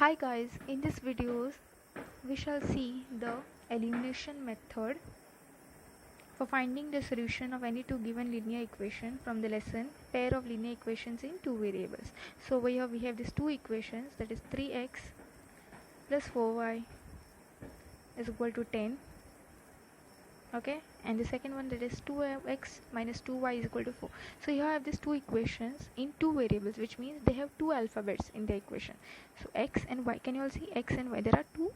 Hi guys, in this videos we shall see the elimination method for finding the solution of any two given linear equation from the lesson pair of linear equations in two variables. So over here we have these two equations, that is 3x plus 4y is equal to 10, okay, and the second one, that is 2x minus 2y is equal to 4. So here I have these two equations in two variables, which means they have two alphabets in the equation. So x and y, can you all see x and y? There are two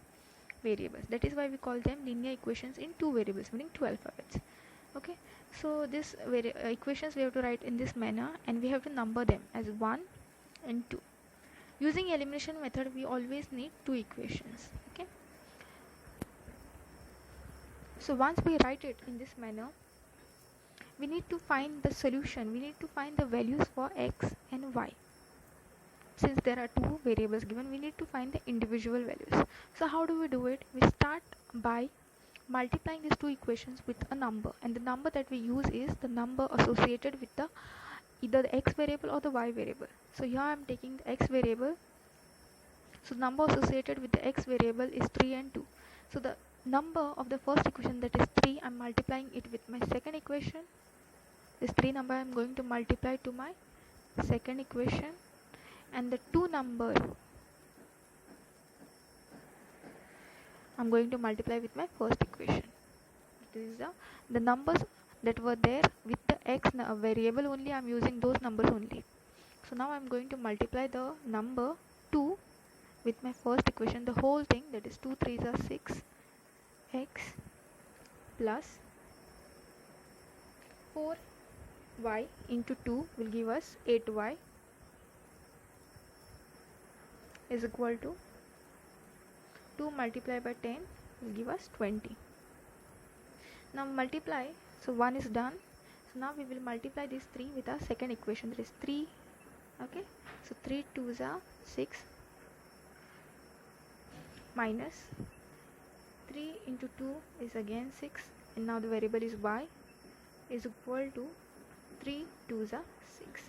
variables, that is why we call them linear equations in two variables, meaning two alphabets. Okay, so this equations we have to write in this manner, and we have to number them as 1 and 2. Using elimination method we always need two equations. Okay, so once we write it in this manner, we need to find the solution, we need to find the values for x and y. Since there are two variables given, we need to find the individual values. So how do we do it? We start by multiplying these two equations with a number, and the number that we use is the number associated with the either the x variable or the y variable. So here I am taking the x variable, so the number associated with the x variable is 3 and 2. So the number of the first equation, that is 3, I am multiplying it with my second equation. This 3 number I am going to multiply to my second equation, and the 2 number I'm going to multiply with my first equation. This is the numbers that were there with the x variable only, I'm using those numbers only. So now I'm going to multiply the number 2 with my first equation, the whole thing, that is 2 3s are 6, x plus 4y into 2 will give us 8y is equal to 2 multiplied by 10 will give us 20. Now multiply, so 1 is done. So now we will multiply this 3 with our second equation, that is 3. Okay, so 3 2s are 6 minus 3 into 2 is again 6, and now the variable is y is equal to 3 2s are 6.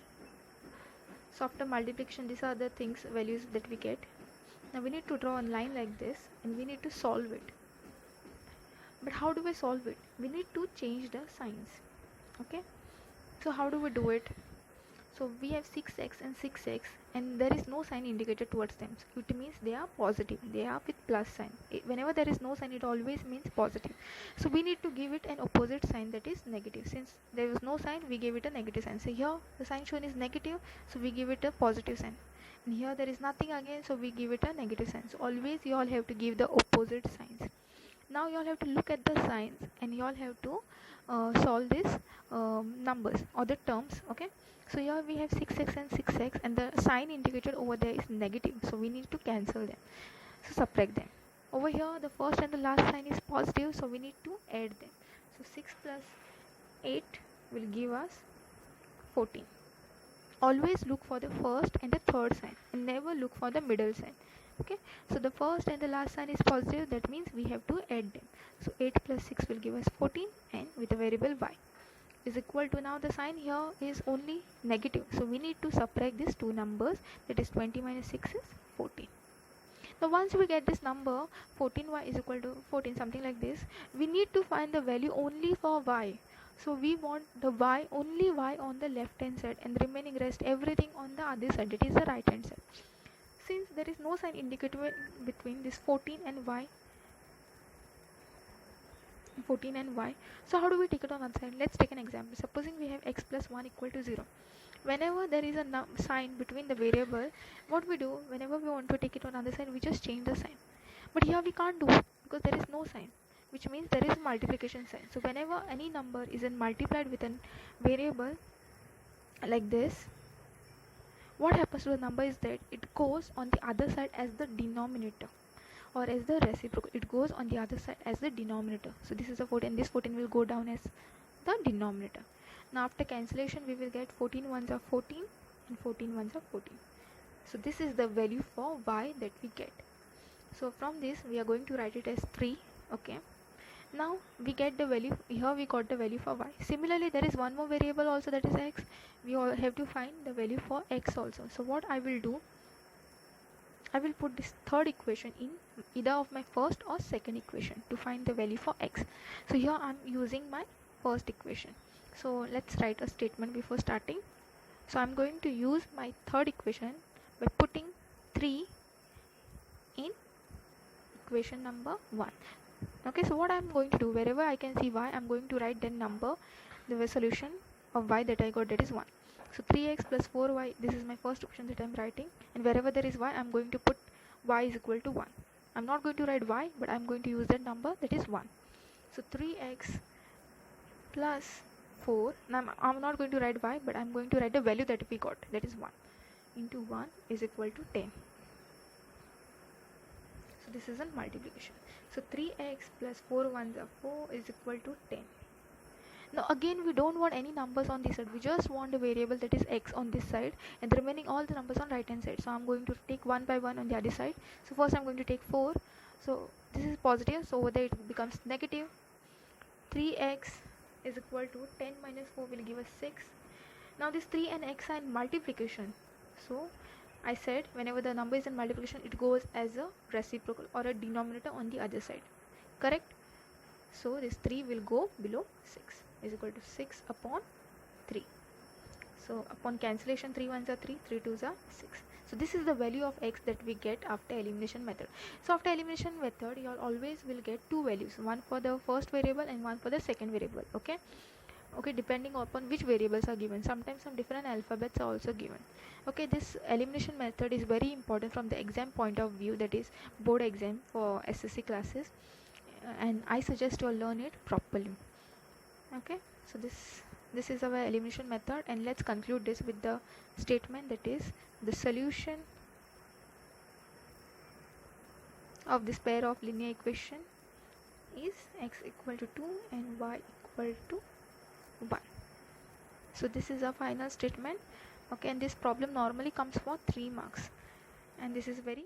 So after multiplication, these are the things, values that we get. Now we need to draw a line like this and we need to solve it. But how do we solve it? We need to change the signs. Okay, so how do we do it? So we have 6x and 6x, and there is no sign indicated towards them, so it means they are positive, they are with plus sign. Whenever there is no sign, it always means positive. So we need to give it an opposite sign, that is negative. Since there was no sign, we gave it a negative sign. So here the sign shown is negative, so we give it a positive sign, and here there is nothing again, so we give it a negative sign. So always you all have to give the opposite signs. Now you all have to look at the signs, and you all have to solve these numbers or the terms. Okay, so here we have 6x and 6x, and the sign indicated over there is negative, so we need to cancel them, so subtract them. Over here the first and the last sign is positive, so we need to add them. So 6 plus 8 will give us 14. Always look for the first and the third sign, and never look for the middle sign. Okay, so the first and the last sign is positive, that means we have to add them. So 8 plus 6 will give us 14, and with the variable y is equal to, now the sign here is only negative, so we need to subtract these two numbers, that is 20 minus 6 is 14. Now once we get this number 14y is equal to 14, something like this, we need to find the value only for y. So we want the y, only y on the left hand side, and the remaining rest everything on the other side, that is the right hand side. Since there is no sign indicative between this 14 and y, so how do we take it on one side? Let's take an example. Supposing we have x plus 1 equal to 0. Whenever there is a sign between the variable, what we do, whenever we want to take it on other side, we just change the sign. But here we can't do it because there is no sign, which means there is multiplication sign. So whenever any number is multiplied with a variable like this, what happens to the number is that it goes on the other side as the denominator, or as the reciprocal. It goes on the other side as the denominator. So this is a 14, this 14 will go down as the denominator. Now after cancellation, we will get 14 ones are 14 and 14 ones are 14. So this is the value for y that we get. So from this we are going to write it as 3. Okay, now we get the value, here we got the value for y. Similarly, there is one more variable also, that is x. We all have to find the value for x also. So what I will do, I will put this third equation in either of my first or second equation to find the value for x. So here I'm using my first equation. So let's write a statement before starting. So I'm going to use my third equation by putting 3 in equation number 1. Okay, so what I'm going to do, wherever I can see y, I'm going to write that number, the solution of y that I got, that is 1. So 3x plus 4y, this is my first option that I'm writing, and wherever there is y, I'm going to put y is equal to 1. I'm not going to write y, but I'm going to use that number, that is 1. So 3x plus 4, now I'm not going to write y, but I'm going to write the value that we got, that is 1, into 1 is equal to 10. So this is a multiplication. So 3x plus 4 ones are 4 is equal to 10. Now again, we don't want any numbers on this side, we just want a variable that is x on this side and the remaining all the numbers on right hand side. So I'm going to take one by one on the other side. So first I'm going to take 4, so this is positive, so over there it becomes negative. 3x is equal to 10 minus 4 will give us 6. Now this 3 and x are in multiplication, so I said whenever the number is in multiplication, it goes as a reciprocal or a denominator on the other side, correct? So this 3 will go below 6, is equal to 6 upon 3. So upon cancellation, 3 ones are 3, 3 twos are 6. So this is the value of x that we get after elimination method. So after elimination method, you always will get two values, one for the first variable and one for the second variable. Okay, depending upon which variables are given. Sometimes some different alphabets are also given. Okay, this elimination method is very important from the exam point of view, that is board exam for SSC classes, and I suggest you all learn it properly. Okay, so this is our elimination method, and let's conclude this with the statement, that is the solution of this pair of linear equation is x equal to 2 and y equal to 1. So this is our final statement. Okay, and this problem normally comes for 3 marks, and this is very